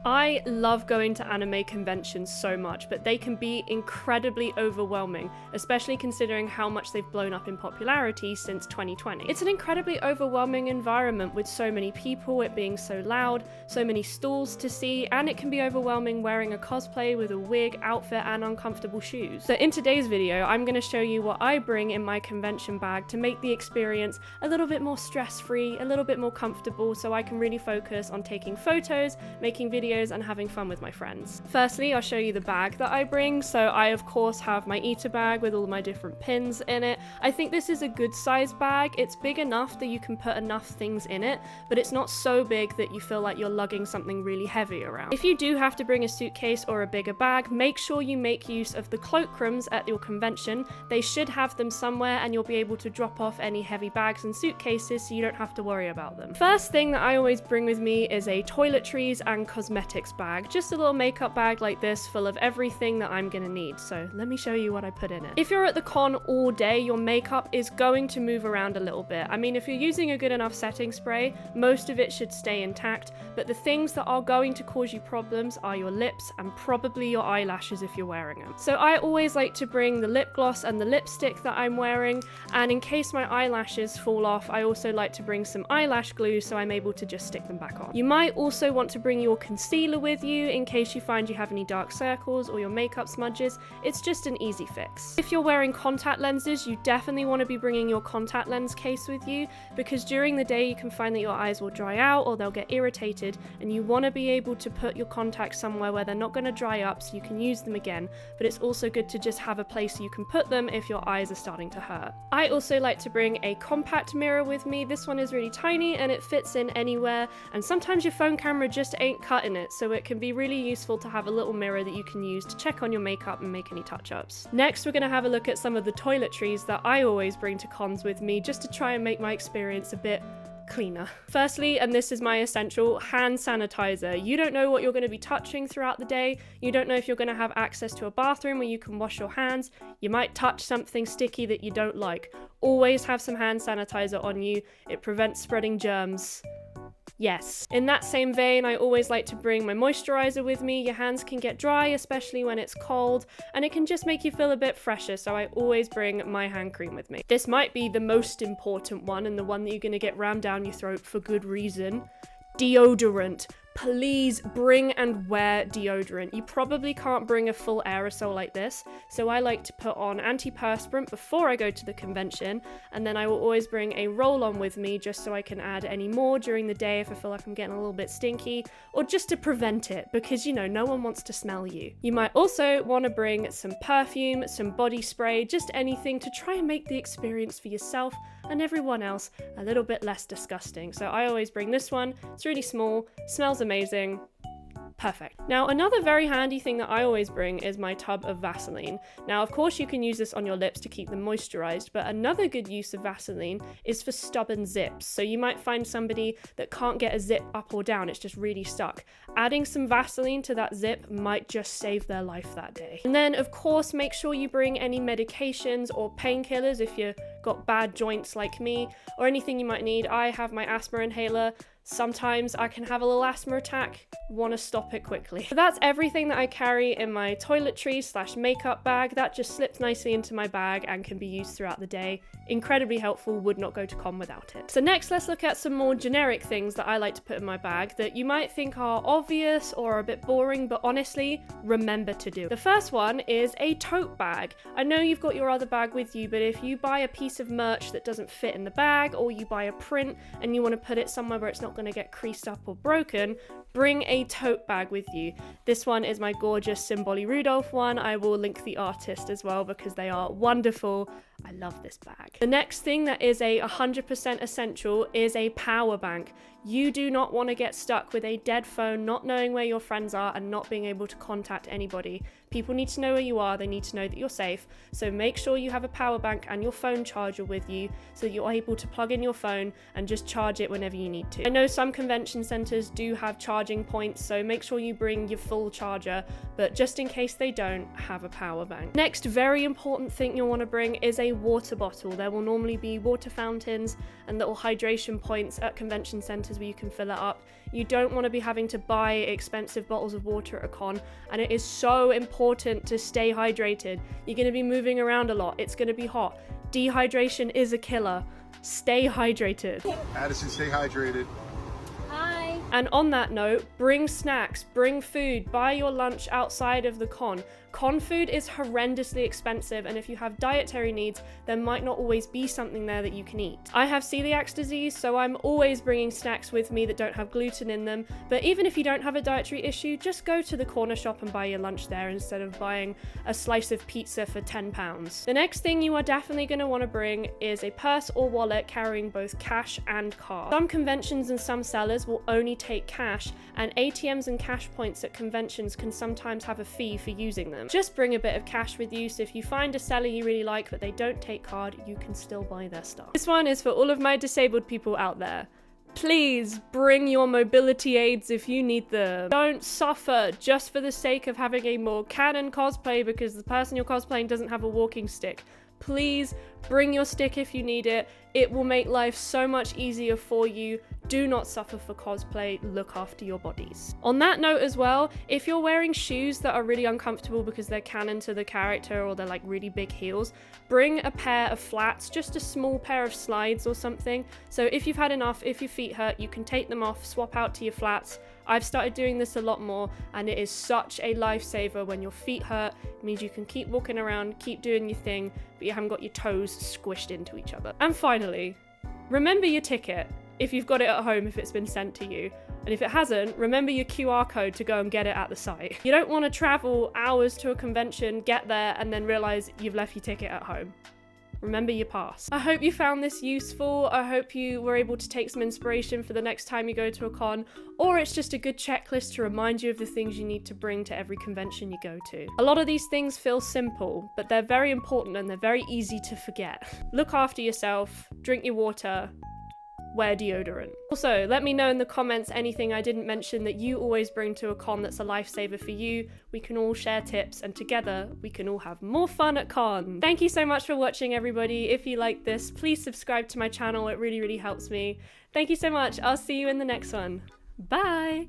I love going to anime conventions so much, but they can be incredibly overwhelming, especially considering how much they've blown up in popularity since 2020. It's an incredibly overwhelming environment with so many people, it being so loud, so many stalls to see, and it can be overwhelming wearing a cosplay with a wig, outfit, and uncomfortable shoes. So in today's video, I'm going to show you what I bring in my convention bag to make the experience a little bit more stress-free, a little bit more comfortable, so I can really focus on taking photos, making videos, and having fun with my friends. Firstly, I'll show you the bag that I bring. So I of course have my eater bag with all my different pins in it. I think this is a good size bag. It's big enough that you can put enough things in it, but it's not so big that you feel like you're lugging something really heavy around. If you do have to bring a suitcase or a bigger bag, make sure you make use of the cloakrooms at your convention. They should have them somewhere and you'll be able to drop off any heavy bags and suitcases so you don't have to worry about them. First thing that I always bring with me is a toiletries and cosmetics bag, just a little makeup bag like this full of everything that I'm gonna need. So let me show you what I put in it. If you're at the con all day, your makeup is going to move around a little bit. I mean, if you're using a good enough setting spray, most of it should stay intact, but the things that are going to cause you problems are your lips and probably your eyelashes if you're wearing them. So I always like to bring the lip gloss and the lipstick that I'm wearing, and in case my eyelashes fall off, I also like to bring some eyelash glue so I'm able to just stick them back on. You might also want to bring your concealer with you in case you find you have any dark circles or your makeup smudges. It's just an easy fix. If you're wearing contact lenses, you definitely want to be bringing your contact lens case with you, because during the day you can find that your eyes will dry out or they'll get irritated, and you want to be able to put your contacts somewhere where they're not going to dry up so you can use them again, but it's also good to just have a place you can put them if your eyes are starting to hurt. I also like to bring a compact mirror with me. This one is really tiny and it fits in anywhere, and sometimes your phone camera just ain't cutting it, so it can be really useful to have a little mirror that you can use to check on your makeup and make any touch-ups. Next, we're going to have a look at some of the toiletries that I always bring to cons with me, just to try and make my experience a bit cleaner. Firstly, and this is my essential, hand sanitizer. You don't know what you're going to be touching throughout the day. You don't know if you're going to have access to a bathroom where you can wash your hands. You might touch something sticky that you don't like. Always have some hand sanitizer on you. It prevents spreading germs. Yes. In that same vein, I always like to bring my moisturizer with me. Your hands can get dry, especially when it's cold, and it can just make you feel a bit fresher, so I always bring my hand cream with me. This might be the most important one and the one that you're going to get rammed down your throat for good reason. Deodorant. Please bring and wear deodorant. You probably can't bring a full aerosol like this, so I like to put on antiperspirant before I go to the convention, and then I will always bring a roll-on with me just so I can add any more during the day if I feel like I'm getting a little bit stinky, or just to prevent it, because you know, no one wants to smell you. You might also want to bring some perfume, some body spray, just anything to try and make the experience for yourself and everyone else a little bit less disgusting. So I always bring this one. It's really small, smells amazing. Perfect. Now, another very handy thing that I always bring is my tub of Vaseline. Now, of course, you can use this on your lips to keep them moisturized, but another good use of Vaseline is for stubborn zips. So you might find somebody that can't get a zip up or down, it's just really stuck. Adding some Vaseline to that zip might just save their life that day. And then, of course, make sure you bring any medications or painkillers if you've got bad joints like me, or anything you might need. I have my asthma inhaler. Sometimes I can have a little asthma attack, want to stop it quickly. So that's everything that I carry in my toiletries / makeup bag. That just slips nicely into my bag and can be used throughout the day. Incredibly helpful, would not go to con without it. So next, let's look at some more generic things that I like to put in my bag that you might think are obvious or are a bit boring, but honestly, remember to do. The first one is a tote bag. I know you've got your other bag with you, but if you buy a piece of merch that doesn't fit in the bag, or you buy a print and you want to put it somewhere where it's not going to get creased up or broken, bring a tote bag with you. This one is my gorgeous Symboli Rudolph one. I will link the artist as well because they are wonderful. I love this bag. The next thing that is a 100% essential is a power bank. You do not want to get stuck with a dead phone, not knowing where your friends are and not being able to contact anybody. People need to know where you are, they need to know that you're safe, so make sure you have a power bank and your phone charger with you so that you're able to plug in your phone and just charge it whenever you need to. I know some convention centers do have charging points, so make sure you bring your full charger, but just in case they don't, have a power bank. Next very important thing you'll want to bring is a a water bottle. There will normally be water fountains and little hydration points at convention centres where you can fill it up. You don't want to be having to buy expensive bottles of water at a con, and it is so important to stay hydrated. You're going to be moving around a lot. It's going to be hot. Dehydration is a killer. Stay hydrated. Addison, stay hydrated. Hi. And on that note, bring snacks, bring food, buy your lunch outside of the con. Con food is horrendously expensive, and if you have dietary needs, there might not always be something there that you can eat. I have celiac disease, so I'm always bringing snacks with me that don't have gluten in them, but even if you don't have a dietary issue, just go to the corner shop and buy your lunch there instead of buying a slice of pizza for £10. The next thing you are definitely going to want to bring is a purse or wallet carrying both cash and card. Some conventions and some sellers will only take cash, and ATMs and cash points at conventions can sometimes have a fee for using them. Just bring a bit of cash with you, so if you find a seller you really like but they don't take card, you can still buy their stuff. This one is for all of my disabled people out there. Please bring your mobility aids if you need them. Don't suffer just for the sake of having a more canon cosplay because the person you're cosplaying doesn't have a walking stick. Please bring your stick if you need it. It will make life so much easier for you. Do not suffer for cosplay. Look after your bodies. On that note as well, if you're wearing shoes that are really uncomfortable because they're canon to the character or they're like really big heels, bring a pair of flats, just a small pair of slides or something. So if you've had enough, if your feet hurt, you can take them off, swap out to your flats. I've started doing this a lot more, and it is such a lifesaver when your feet hurt. It means you can keep walking around, keep doing your thing, but you haven't got your toes squished into each other. And finally, remember your ticket if you've got it at home, if it's been sent to you. And if it hasn't, remember your QR code to go and get it at the site. You don't want to travel hours to a convention, get there, and then realize you've left your ticket at home. Remember your pass. I hope you found this useful. I hope you were able to take some inspiration for the next time you go to a con, or it's just a good checklist to remind you of the things you need to bring to every convention you go to. A lot of these things feel simple, but they're very important and they're very easy to forget. Look after yourself, drink your water, wear deodorant. Also, let me know in the comments anything I didn't mention that you always bring to a con that's a lifesaver for you. We can all share tips, and together we can all have more fun at con. Thank you so much for watching, everybody. If you like this, please subscribe to my channel. It really, really helps me. Thank you so much. I'll see you in the next one. Bye!